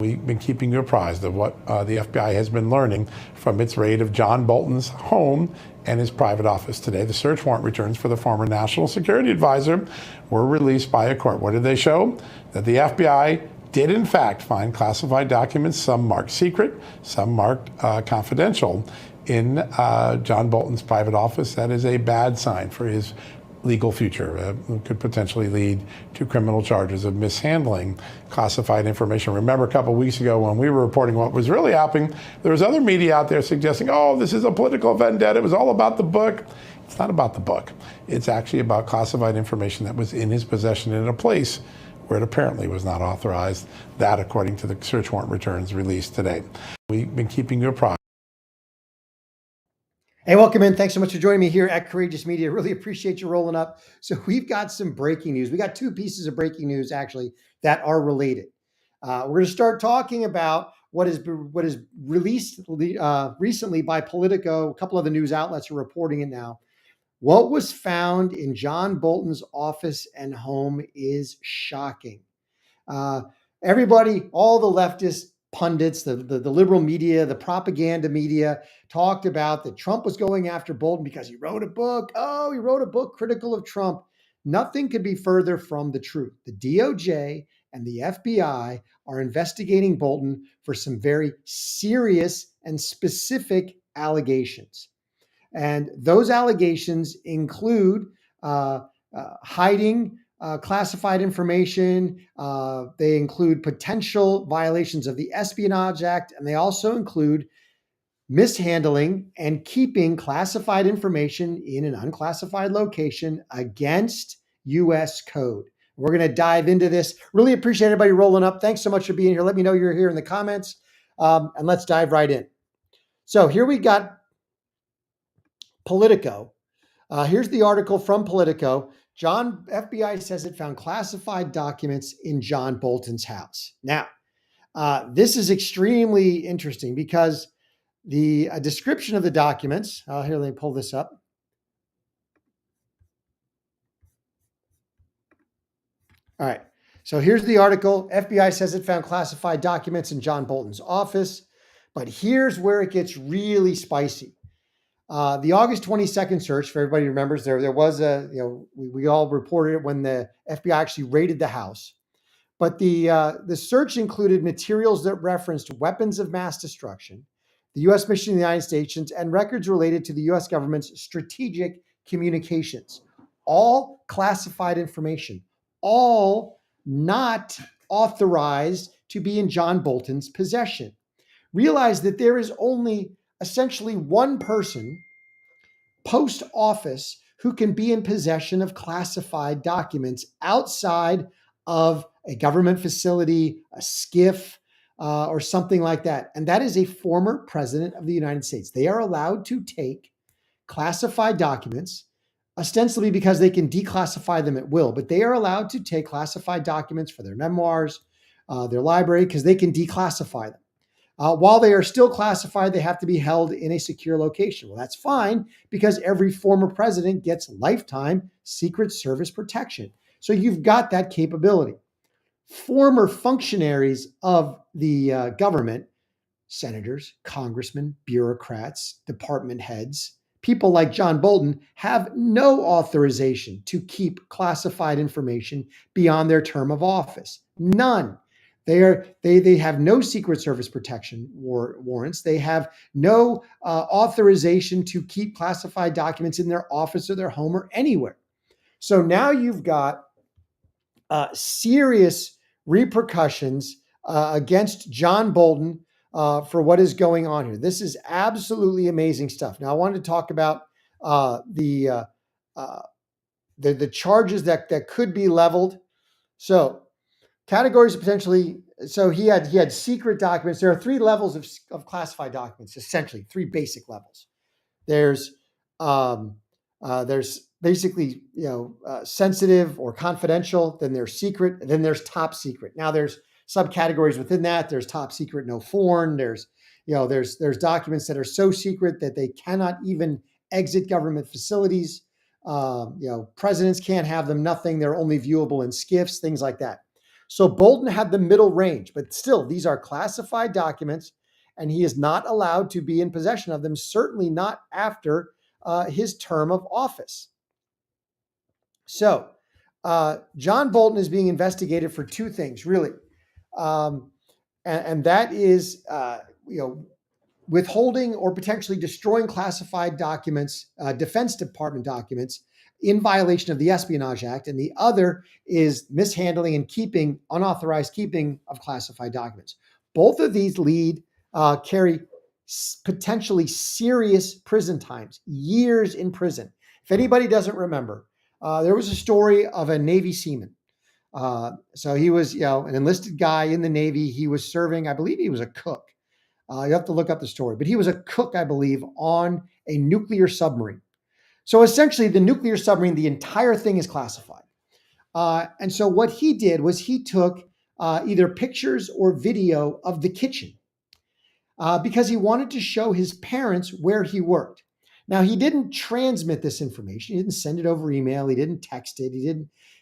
We've been keeping you apprised of what the FBI has been learning from its raid of John Bolton's home and his private office today. The search warrant returns for the former National Security Advisor were released by a court. What did they show? That the FBI did in fact find classified documents, some marked secret, some marked confidential, in John Bolton's private office. That is a bad sign for his legal future. Could potentially lead to criminal charges of mishandling classified information. Remember a couple of weeks ago when we were reporting what was really happening, there was other media out there suggesting, oh, this is a political vendetta. It was all about the book. It's not about the book. It's actually about classified information that was in his possession in a place where it apparently was not authorized. That, according to the search warrant returns released today. We've been keeping you apprised. Hey, welcome in. Thanks so much for joining me here at Courageous Media. Really appreciate you rolling up. So we've got some breaking news. We got two pieces of breaking news actually that are related. We're going to start talking about what is released recently by Politico. A couple of the news outlets are reporting it now. What was found in John Bolton's office and home is shocking. Everybody, all the leftist pundits, the liberal media, the propaganda media talked about that Trump was going after Bolton because he wrote a book. Oh, he wrote a book critical of Trump. Nothing could be further from the truth. The DOJ and the FBI are investigating Bolton for some very serious and specific allegations. And those allegations include hiding classified information. They include potential violations of the Espionage Act, and they also include mishandling and keeping classified information in an unclassified location against U.S. code. We're going to dive into this. Really appreciate everybody rolling up. Thanks so much for being here. Let me know you're here in the comments, and let's dive right in. So here we got Politico. Here's the article from Politico. FBI says it found classified documents in John Bolton's house. Now, this is extremely interesting because the description of the documents, here, let me pull this up. All right. So here's the article. FBI says it found classified documents in John Bolton's office, but here's where it gets really spicy. The August 22nd search, for everybody remembers, there was we all reported it when the FBI actually raided the house. But the search included materials that referenced weapons of mass destruction, the U.S. mission in the United States, and records related to the U.S. government's strategic communications. All classified information, all not authorized to be in John Bolton's possession. Realize that there is only essentially one person post office who can be in possession of classified documents outside of a government facility, a SCIF, or something like that. And that is a former president of the United States. They are allowed to take classified documents, ostensibly because they can declassify them at will, but they are allowed to take classified documents for their memoirs, their library, because they can declassify them. While they are still classified, they have to be held in a secure location. Well, that's fine because every former president gets lifetime Secret Service protection. So you've got that capability. Former functionaries of the government, senators, congressmen, bureaucrats, department heads, people like John Bolton have no authorization to keep classified information beyond their term of office. None. They have no Secret Service protection warrants. They have no authorization to keep classified documents in their office or their home or anywhere. So now you've got serious repercussions against John Bolton for what is going on here. This is absolutely amazing stuff. Now I wanted to talk about the charges that could be leveled. So categories of potentially, so he had secret documents. There are three levels of classified documents, essentially three basic levels. There's basically sensitive or confidential. Then there's secret, and then there's top secret. Now there's subcategories within that. There's top secret, no foreign. There's documents that are so secret that they cannot even exit government facilities. Presidents can't have them. Nothing. They're only viewable in SCIFs, things like that. So Bolton had the middle range, but still, these are classified documents, and he is not allowed to be in possession of them, certainly not after his term of office. So John Bolton is being investigated for two things, really. And that is, withholding or potentially destroying classified documents, Defense Department documents, in violation of the Espionage Act, and the other is mishandling and unauthorized keeping of classified documents. Both of these carry potentially serious prison times, years in prison. If anybody doesn't remember, there was a story of a Navy seaman. So he was, an enlisted guy in the Navy. He was serving, I believe he was a cook. You have to look up the story, but he was a cook, I believe, on a nuclear submarine. So essentially, the nuclear submarine, the entire thing is classified. And so what he did was he took either pictures or video of the kitchen because he wanted to show his parents where he worked. Now, he didn't transmit this information. He didn't send it over email. He didn't text it.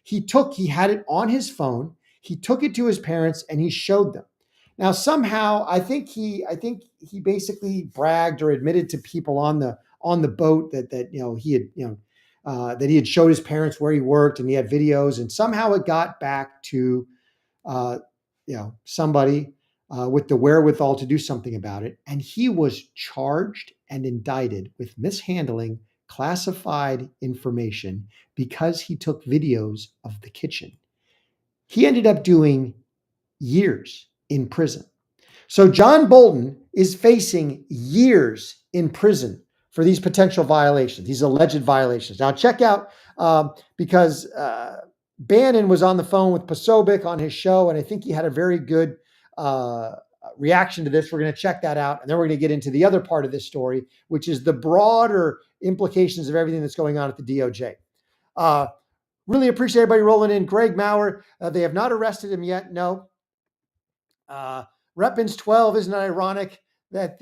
He had it on his phone. He took it to his parents and he showed them. Now, somehow, I think he basically bragged or admitted to people on the boat that he had showed his parents where he worked and he had videos, and somehow it got back to somebody with the wherewithal to do something about it, and he was charged and indicted with mishandling classified information because he took videos of the kitchen. He ended up doing years in prison. So John Bolton is facing years in prison for these potential violations, these alleged violations. Now check out, because Bannon was on the phone with Posobiec on his show, and I think he had a very good reaction to this. We're going to check that out, and then we're going to get into the other part of this story, which is the broader implications of everything that's going on at the DOJ. Really appreciate everybody rolling in. Greg Maurer, they have not arrested him yet. No. Repins 12, isn't it ironic that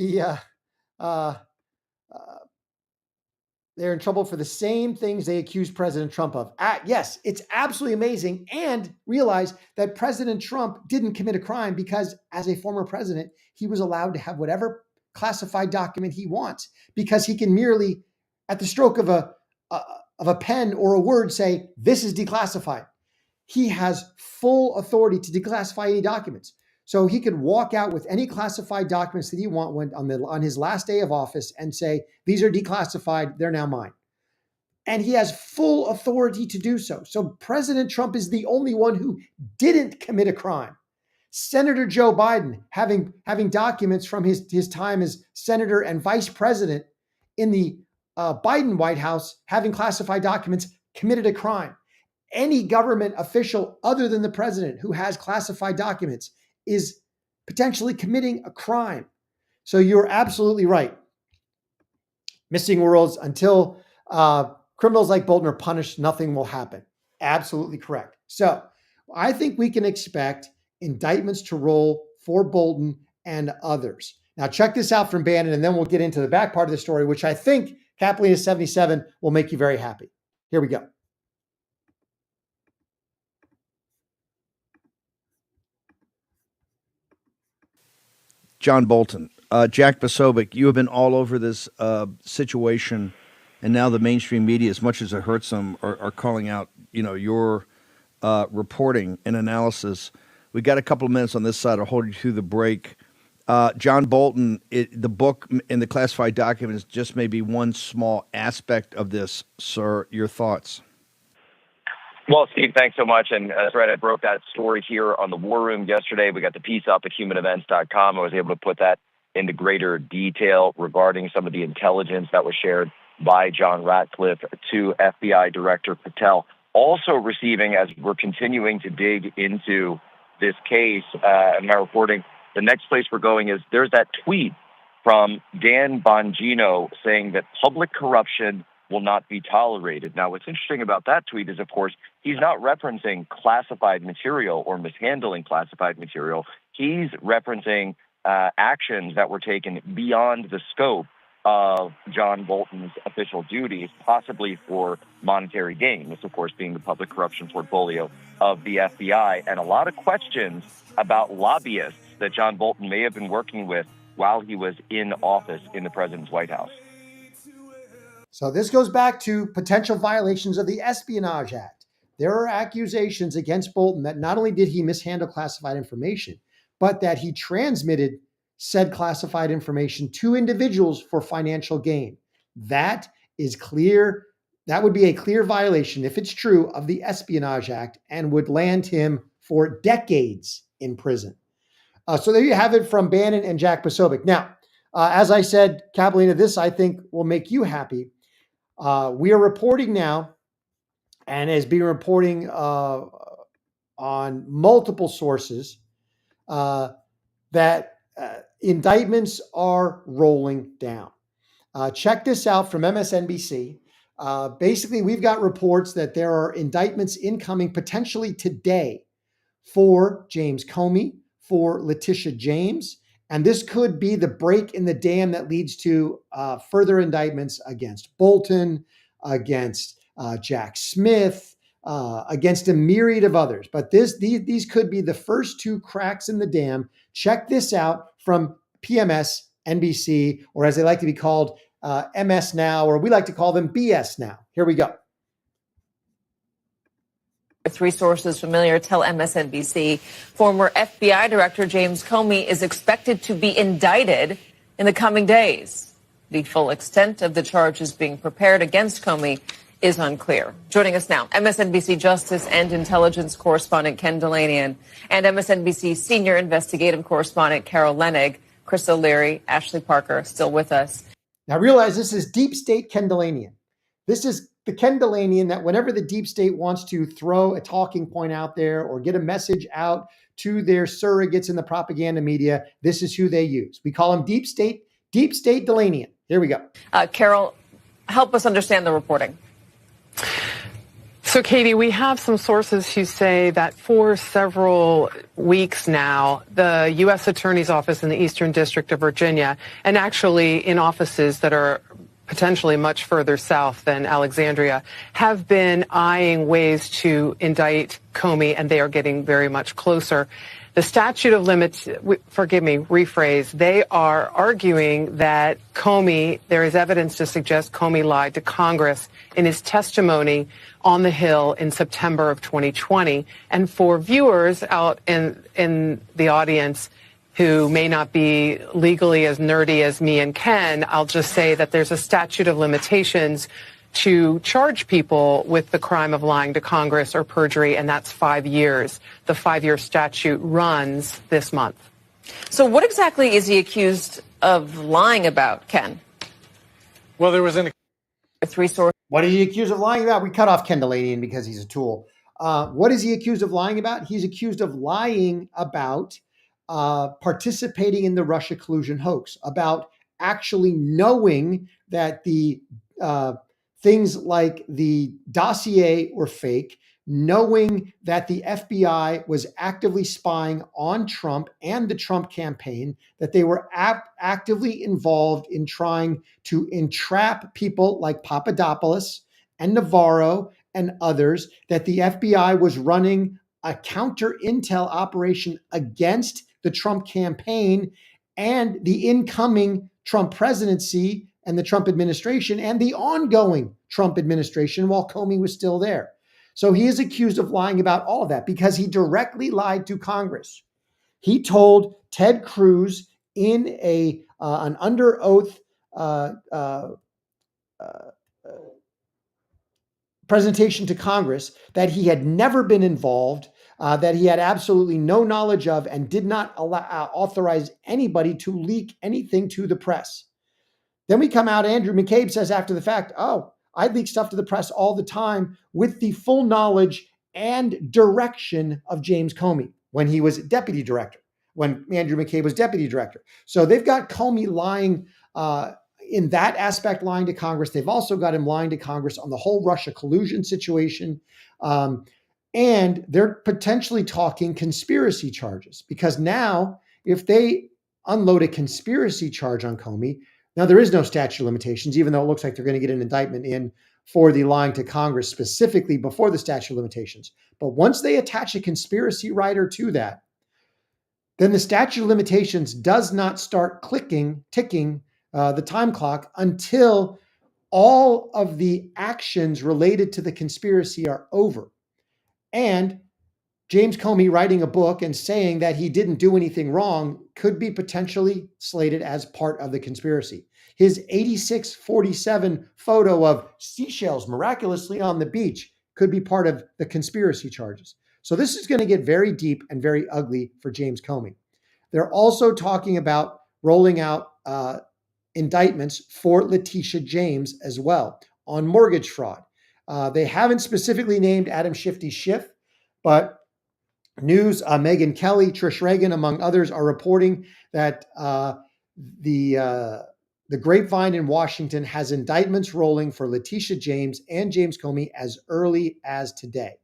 they're in trouble for the same things they accused President Trump of? Yes, it's absolutely amazing. And realize that President Trump didn't commit a crime because as a former president, he was allowed to have whatever classified document he wants because he can merely, at the stroke of a pen or a word, say, this is declassified. He has full authority to declassify any documents. So he could walk out with any classified documents that he wants on his last day of office and say, these are declassified, they're now mine. And he has full authority to do so. So President Trump is the only one who didn't commit a crime. Senator Joe Biden, having documents from his time as senator and vice president in the Biden White House, having classified documents, committed a crime. Any government official other than the president who has classified documents is potentially committing a crime. So you're absolutely right. Missing worlds, until criminals like Bolton are punished, nothing will happen. Absolutely correct. So I think we can expect indictments to roll for Bolton and others. Now check this out from Bannon, and then we'll get into the back part of the story, which I think Capelina 77 will make you very happy. Here we go. John Bolton, Jack Posobiec, you have been all over this situation, and now the mainstream media, as much as it hurts them, are calling out, your reporting and analysis. We got a couple of minutes on this side. I'll hold you through the break. John Bolton, the book and the classified documents just may be one small aspect of this, sir. Your thoughts? Well, Steve, thanks so much. And that's right, I broke that story here on the War Room yesterday. We got the piece up at humanevents.com. I was able to put that into greater detail regarding some of the intelligence that was shared by John Ratcliffe to FBI Director Patel. Also receiving, as we're continuing to dig into this case and my reporting, the next place we're going is there's that tweet from Dan Bongino saying that public corruption will not be tolerated. Now, what's interesting about that tweet is, of course, he's not referencing classified material or mishandling classified material. He's referencing actions that were taken beyond the scope of John Bolton's official duties, possibly for monetary gain. This, of course, being the public corruption portfolio of the FBI, and a lot of questions about lobbyists that John Bolton may have been working with while he was in office in the president's White House. So this goes back to potential violations of the Espionage Act. There are accusations against Bolton that not only did he mishandle classified information, but that he transmitted said classified information to individuals for financial gain. That is clear. That would be a clear violation, if it's true, of the Espionage Act and would land him for decades in prison. So there you have it from Bannon and Jack Posobiec. Now, as I said, Catalina, this I think will make you happy. We are reporting now, and has been reporting on multiple sources, that indictments are rolling down. Check this out from MSNBC. Basically, we've got reports that there are indictments incoming potentially today for James Comey, for Letitia James, and this could be the break in the dam that leads to further indictments against Bolton, against Jack Smith, against a myriad of others. But these could be the first two cracks in the dam. Check this out from PMS, NBC, or as they like to be called, MS Now, or we like to call them BS Now. Here we go. Three sources familiar tell MSNBC former FBI Director James Comey is expected to be indicted in the coming days. The full extent of the charges being prepared against Comey is unclear. Joining us now, MSNBC Justice and Intelligence correspondent Ken Delanian and MSNBC Senior Investigative Correspondent Carol Lenig. Chris O'Leary, Ashley Parker, still with us. Now realize this is deep state Ken Delanian. This is the Ken Delanian that whenever the deep state wants to throw a talking point out there or get a message out to their surrogates in the propaganda media, this is who they use. We call him deep state Delanian. Here we go. Carol, help us understand the reporting. So, Katie, we have some sources who say that for several weeks now, the U.S. Attorney's Office in the Eastern District of Virginia, and actually in offices that are potentially much further south than Alexandria, have been eyeing ways to indict Comey, and they are getting very much closer. The statute of limits, rephrase, they are arguing that Comey, there is evidence to suggest Comey lied to Congress in his testimony on the Hill in September of 2020. And for viewers out in the audience who may not be legally as nerdy as me and Ken, I'll just say that there's a statute of limitations to charge people with the crime of lying to Congress or perjury, and that's 5 years. The 5-year statute runs this month. So what exactly is he accused of lying about, Ken? Well, there was three sources. What is he accused of lying about? We cut off Ken Delanian because he's a tool. What is he accused of lying about? He's accused of lying about participating in the Russia collusion hoax, about actually knowing that the things like the dossier were fake, knowing that the FBI was actively spying on Trump and the Trump campaign, that they were actively involved in trying to entrap people like Papadopoulos and Navarro and others, that the FBI was running a counter intel operation against the Trump campaign and the incoming Trump presidency and the Trump administration and the ongoing Trump administration while Comey was still there. So he is accused of lying about all of that because he directly lied to Congress. He told Ted Cruz in an under oath presentation to Congress that he had never been involved, that he had absolutely no knowledge of, and did not authorize anybody to leak anything to the press. Then we come out, Andrew McCabe says after the fact, oh, I leak stuff to the press all the time with the full knowledge and direction of James Comey when he was deputy director, when Andrew McCabe was deputy director. So they've got Comey lying in that aspect, lying to Congress. They've also got him lying to Congress on the whole Russia collusion situation. And they're potentially talking conspiracy charges because now if they unload a conspiracy charge on Comey, Now, there is no statute of limitations, even though it looks like they're going to get an indictment in for the lying to Congress specifically before the statute of limitations. But once they attach a conspiracy writer to that, then the statute of limitations does not start ticking the time clock until all of the actions related to the conspiracy are over. And James Comey writing a book and saying that he didn't do anything wrong could be potentially slated as part of the conspiracy. His 8647 photo of seashells miraculously on the beach could be part of the conspiracy charges. So this is going to get very deep and very ugly for James Comey. They're also talking about rolling out indictments for Letitia James as well on mortgage fraud. They haven't specifically named Adam Shifty Schiff, but news, Megyn Kelly, Trish Reagan, among others, are reporting that the Grapevine in Washington has indictments rolling for Letitia James and James Comey as early as today.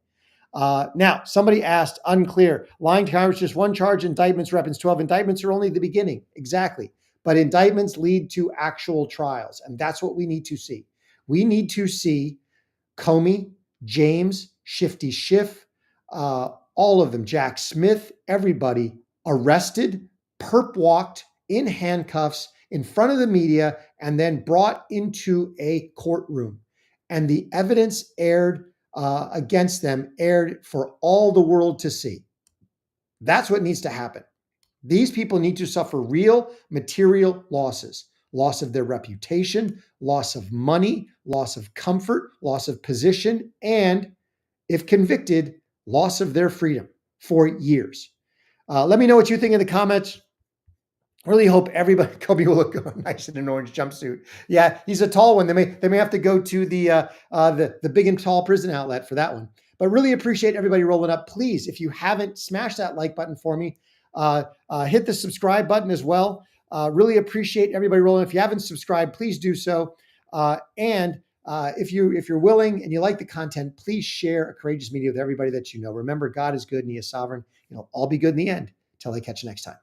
Now, somebody asked, unclear, lying to Congress, just one charge, indictments reference 12. Indictments are only the beginning. Exactly. But indictments lead to actual trials. And that's what we need to see. We need to see Comey, James, Shifty Schiff, all of them, Jack Smith, everybody arrested, perp walked in handcuffs in front of the media, and then brought into a courtroom. And the evidence aired against them, aired for all the world to see. That's what needs to happen. These people need to suffer real material losses, loss of their reputation, loss of money, loss of comfort, loss of position, and if convicted, loss of their freedom for years. Let me know what you think in the comments. Really hope everybody, Kobe will look nice in an orange jumpsuit. Yeah, he's a tall one. They may have to go to the big and tall prison outlet for that one. But really appreciate everybody rolling up. Please, if you haven't, smash that like button for me. Hit the subscribe button as well. Really appreciate everybody rolling. If you haven't subscribed, please do so. And if you're willing and you like the content, please share A Courageous Media with everybody that you know. Remember, God is good and He is sovereign. It'll all be good in the end. Till I catch you next time.